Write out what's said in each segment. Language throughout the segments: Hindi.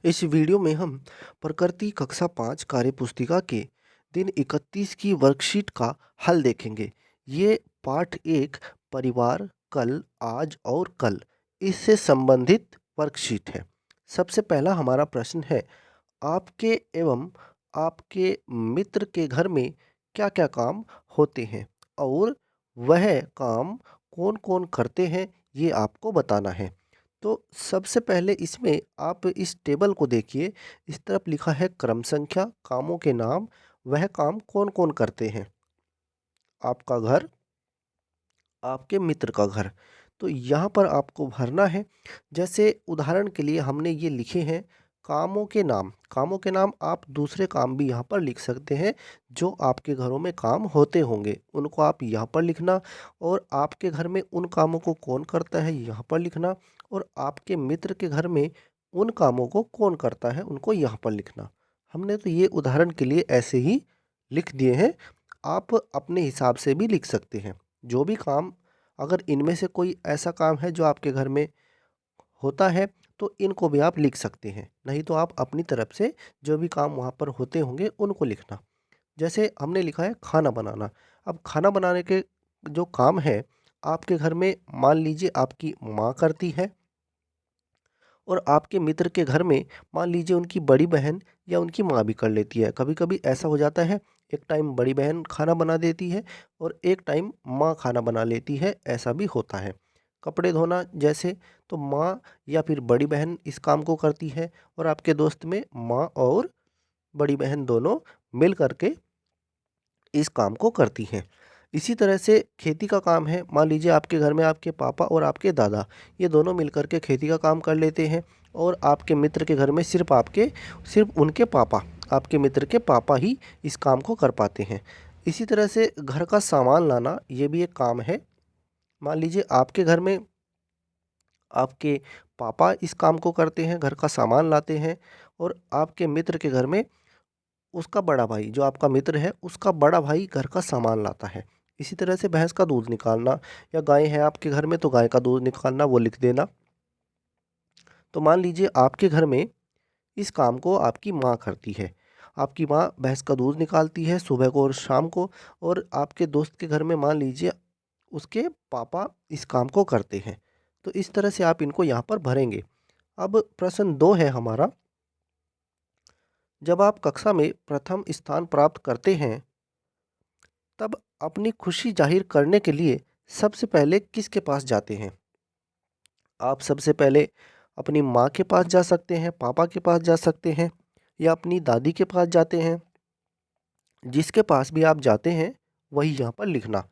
इस वीडियो में हम प्रकृति कक्षा 5 कार्यपुस्तिका के दिन 31 की वर्कशीट का हल देखेंगे। ये पाठ 1 परिवार, कल, आज और कल इससे संबंधित वर्कशीट है। सबसे पहला हमारा प्रश्न है, आपके एवं आपके मित्र के घर में क्या-क्या काम होते हैं और वह काम कौन-कौन करते हैं, ये आपको बताना है। तो सबसे पहले इसमें आप इस टेबल को देखिए, इस तरफ लिखा है क्रम संख्या, कामों के नाम, वह काम कौन-कौन करते हैं। आपका घर, आपके मित्र का घर। तो यहाँ पर आपको भरना है, जैसे उदाहरण के लिए हमने ये लिखे हैं कामों के नाम। कामों के नाम आप दूसरे काम भी यहाँ पर लिख सकते हैं, जो आपके घरों में काम होते होंगे, उनको आप यहाँ पर लिखना और आपके घर में उन कामों को कौन करता है, यहाँ पर लिखना और आपके मित्र के घर में उन कामों को कौन करता है, उनको यहाँ पर लिखना। हमने तो ये उदाहरण के लिए ऐसे ही लिख दिए हैं, आप अपने हिसाब से भी लिख सकते हैं। जो भी काम अगर इनमें से कोई ऐसा काम है जो आपके घर में होता है, तो इनको भी आप लिख सकते हैं। नहीं तो आप अपनी तरफ से जो भी काम वहाँ पर होते होंगे, उनको लिखना। जैसे हमने लिखा है खाना बनाना। अब खाना बनाने के जो काम है, आपके घर में मान लीजिए आपकी माँ करती है और आपके मित्र के घर में मान लीजिए उनकी बड़ी बहन या उनकी माँ भी कर लेती है। कभी-कभी ऐसा हो जाता है, एक टाइम बड़ी बहन खाना बना देती है और एक टाइम माँ खाना बना लेती है, ऐसा भी होता है। कपड़े धोना जैसे, तो माँ या फिर बड़ी बहन इस काम को करती है और आपके दोस्त में माँ और बड़ी बहन दोनों मिल कर के इस काम को करती हैं। इसी तरह से खेती का काम है, मान लीजिए आपके घर में आपके पापा और आपके दादा, ये दोनों मिलकर के खेती का काम कर लेते हैं और आपके मित्र के घर में सिर्फ़ उनके पापा, आपके मित्र के पापा ही इस काम को कर पाते हैं। इसी तरह से घर का सामान लाना, ये भी एक काम है। मान लीजिए आपके घर में आपके पापा इस काम को करते हैं, घर का सामान लाते हैं और आपके मित्र के घर में उसका बड़ा भाई, जो आपका मित्र है, उसका बड़ा भाई घर का सामान लाता है। इसी तरह से भैंस का दूध निकालना या गाय है आपके घर में तो गाय का दूध निकालना, वो लिख देना। तो मान लीजिए आपके घर में इस काम को आपकी माँ करती है। आपकी माँ भैंस का दूध निकालती है सुबह को और शाम को और आपके दोस्त के घर में मान लीजिए उसके पापा इस काम को करते हैं। तो इस तरह से आप इनको यहाँ पर भरेंगे। अब प्रश्न 2 है हमारा, जब आप कक्षा में प्रथम स्थान प्राप्त करते हैं, तब अपनी खुशी जाहिर करने के लिए सबसे पहले किसके पास जाते हैं? आप सबसे पहले अपनी माँ के पास जा सकते हैं, पापा के पास जा सकते हैं या अपनी दादी के पास जाते हैं। जिसके पास भी आप जाते हैं, वही यहाँ पर लिखना।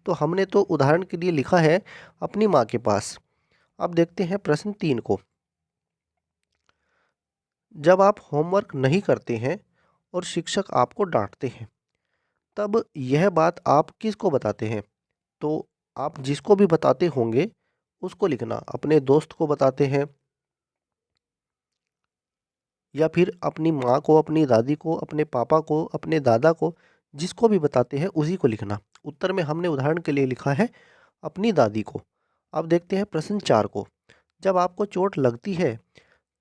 तो हमने तो उदाहरण के लिए लिखा है अपनी माँ के पास। अब देखते हैं प्रश्न 3 को। जब आप होमवर्क नहीं करते हैं और शिक्षक आपको डाँटते हैं, तब यह बात आप किसको बताते हैं? तो आप जिसको भी बताते होंगे, उसको लिखना। अपने दोस्त को बताते हैं या फिर अपनी माँ को, अपनी दादी को, अपने पापा को, अपने दादा को, जिसको भी बताते हैं उसी को लिखना। उत्तर में हमने उदाहरण के लिए लिखा है अपनी दादी को। अब देखते हैं प्रश्न 4 को। जब आपको चोट लगती है,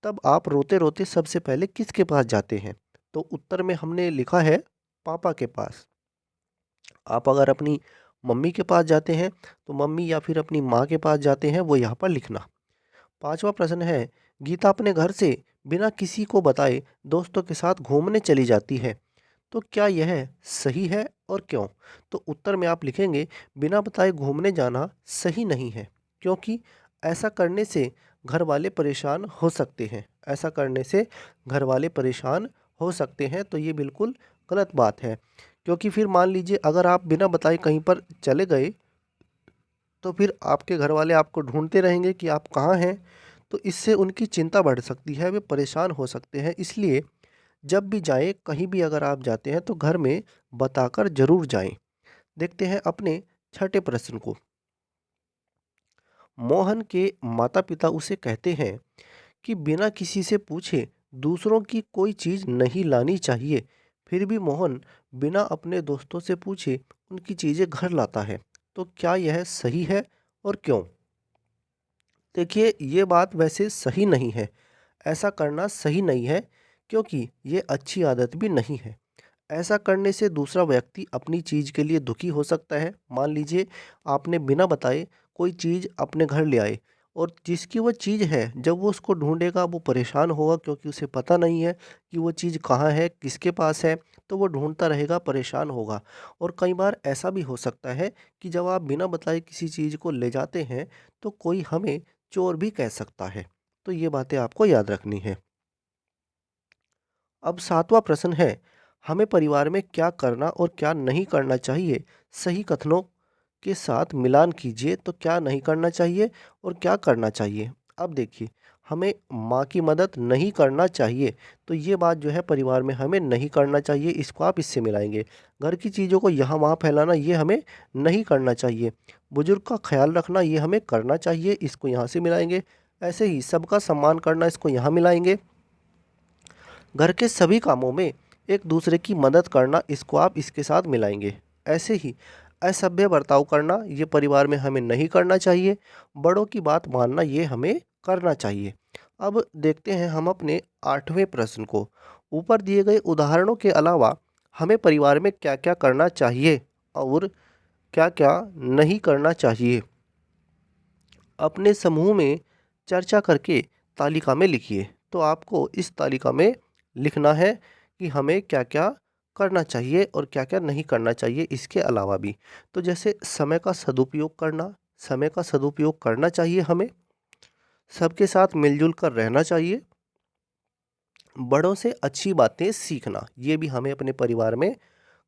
तब आप रोते-रोते सबसे पहले किसके पास जाते हैं? तो उत्तर में हमने लिखा है पापा के पास। आप अगर अपनी मम्मी के पास जाते हैं, तो मम्मी या फिर अपनी माँ के पास जाते हैं, वो यहाँ पर लिखना। 5वां प्रश्न है, गीता अपने घर से बिना किसी को बताए दोस्तों के साथ घूमने चली जाती है, तो क्या यह सही है और क्यों? तो उत्तर में आप लिखेंगे बिना बताए घूमने जाना सही नहीं है, क्योंकि ऐसा करने से घर वाले परेशान हो सकते हैं। ऐसा करने से घर वाले परेशान हो सकते हैं, तो ये बिल्कुल गलत बात है। क्योंकि फिर मान लीजिए अगर आप बिना बताए कहीं पर चले गए, तो फिर आपके घर वाले आपको ढूँढते रहेंगे कि आप कहाँ हैं, तो इससे उनकी चिंता बढ़ सकती है, वे परेशान हो सकते हैं। इसलिए जब भी जाएँ, कहीं भी अगर आप जाते हैं तो घर में बताकर ज़रूर जाएँ। देखते हैं अपने छठे प्रश्न को। मोहन के माता-पिता उसे कहते हैं कि बिना किसी से पूछे दूसरों की कोई चीज़ नहीं लानी चाहिए। फिर भी मोहन बिना अपने दोस्तों से पूछे उनकी चीज़ें घर लाता है। तो क्या यह सही है और क्यों? देखिए, ये बात वैसे सही नहीं है। ऐसा करना सही नहीं है क्योंकि ये अच्छी आदत भी नहीं है। ऐसा करने से दूसरा व्यक्ति अपनी चीज़ के लिए दुखी हो सकता है। मान लीजिए आपने बिना बताए कोई चीज़ अपने घर ले आए और जिसकी वो चीज़ है, जब वो उसको ढूँढेगा वो परेशान होगा क्योंकि उसे पता नहीं है कि वो चीज़ कहाँ है, किसके पास है, तो वो ढूँढता रहेगा, परेशान होगा। और कई बार ऐसा भी हो सकता है कि जब आप बिना बताए किसी चीज़ को ले जाते हैं, तो कोई हमें चोर भी कह सकता है। तो ये बातें आपको याद रखनी है। अब 7वां प्रश्न है, हमें परिवार में क्या करना और क्या नहीं करना चाहिए? सही कथनों के साथ मिलान कीजिए, तो क्या नहीं करना चाहिए और क्या करना चाहिए? अब देखिए, हमें माँ की मदद नहीं करना चाहिए, तो ये बात जो है परिवार में हमें नहीं करना चाहिए, इसको आप इससे मिलाएँगे। घर की चीज़ों को यहाँ-वहाँ फैलाना, ये हमें नहीं करना चाहिए। बुजुर्ग का ख़्याल रखना, ये हमें करना चाहिए, इसको यहाँ से मिलाएँगे। ऐसे ही सबका सम्मान करना, इसको यहाँ मिलाएँगे। घर के सभी कामों में एक दूसरे की मदद करना, इसको आप इसके साथ मिलाएंगे। ऐसे ही असभ्य बर्ताव करना, ये परिवार में हमें नहीं करना चाहिए। बड़ों की बात मानना, ये हमें करना चाहिए। अब देखते हैं हम अपने 8वें प्रश्न को। ऊपर दिए गए उदाहरणों के अलावा हमें परिवार में क्या क्या करना चाहिए और क्या क्या नहीं करना चाहिए, अपने समूह में चर्चा करके तालिका में लिखिए। तो आपको इस तालिका में लिखना है कि हमें क्या-क्या करना चाहिए और क्या-क्या नहीं करना चाहिए इसके अलावा भी। तो जैसे समय का सदुपयोग करना, समय का सदुपयोग करना चाहिए हमें, सबके साथ मिल-जुल कर रहना चाहिए, बड़ों से अच्छी बातें सीखना, ये भी हमें अपने परिवार में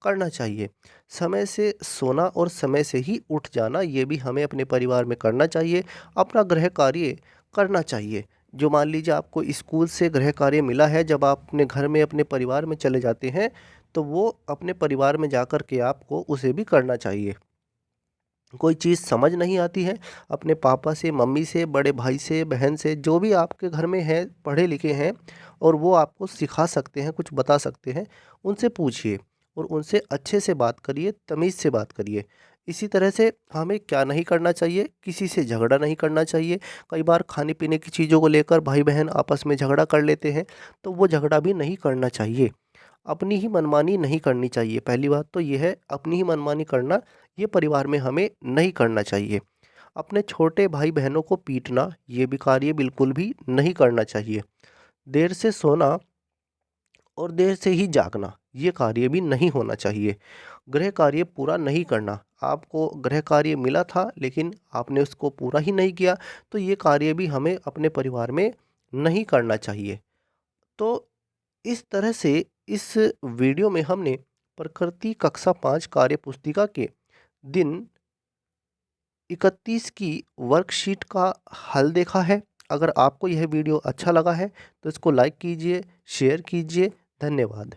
करना चाहिए। समय से सोना और समय से ही उठ जाना, ये भी हमें अपने परिवार में करना चाहिए। अपना गृह कार्य करना चाहिए। जो मान लीजिए आपको स्कूल से गृह कार्य मिला है, जब आप अपने घर में अपने परिवार में चले जाते हैं, तो वो अपने परिवार में जाकर के आपको उसे भी करना चाहिए। कोई चीज़ समझ नहीं आती है, अपने पापा से, मम्मी से, बड़े भाई से, बहन से, जो भी आपके घर में हैं, पढ़े-लिखे हैं और वो आपको सिखा सकते हैं, कुछ बता सकते हैं, उनसे पूछिए और उनसे अच्छे से बात करिए, तमीज़ से बात करिए। इसी तरह से हमें क्या नहीं करना चाहिए, किसी से झगड़ा नहीं करना चाहिए। कई बार खाने-पीने की चीज़ों को लेकर भाई-बहन आपस में झगड़ा कर लेते हैं, तो वो झगड़ा भी नहीं करना चाहिए। अपनी ही मनमानी नहीं करनी चाहिए। पहली बात तो ये है, अपनी ही मनमानी करना, ये परिवार में हमें नहीं करना चाहिए। अपने छोटे भाई-बहनों को पीटना, ये भी कार्य बिल्कुल भी नहीं करना चाहिए। देर से सोना और देर से ही जागना, ये कार्य भी नहीं होना चाहिए। गृह कार्य पूरा नहीं करना, आपको गृह कार्य मिला था लेकिन आपने उसको पूरा ही नहीं किया, तो ये कार्य भी हमें अपने परिवार में नहीं करना चाहिए। तो इस तरह से इस वीडियो में हमने प्रकृति कक्षा 5 कार्य पुस्तिका के दिन 31 की वर्कशीट का हल देखा है। अगर आपको यह वीडियो अच्छा लगा है तो इसको लाइक कीजिए, शेयर कीजिए। धन्यवाद।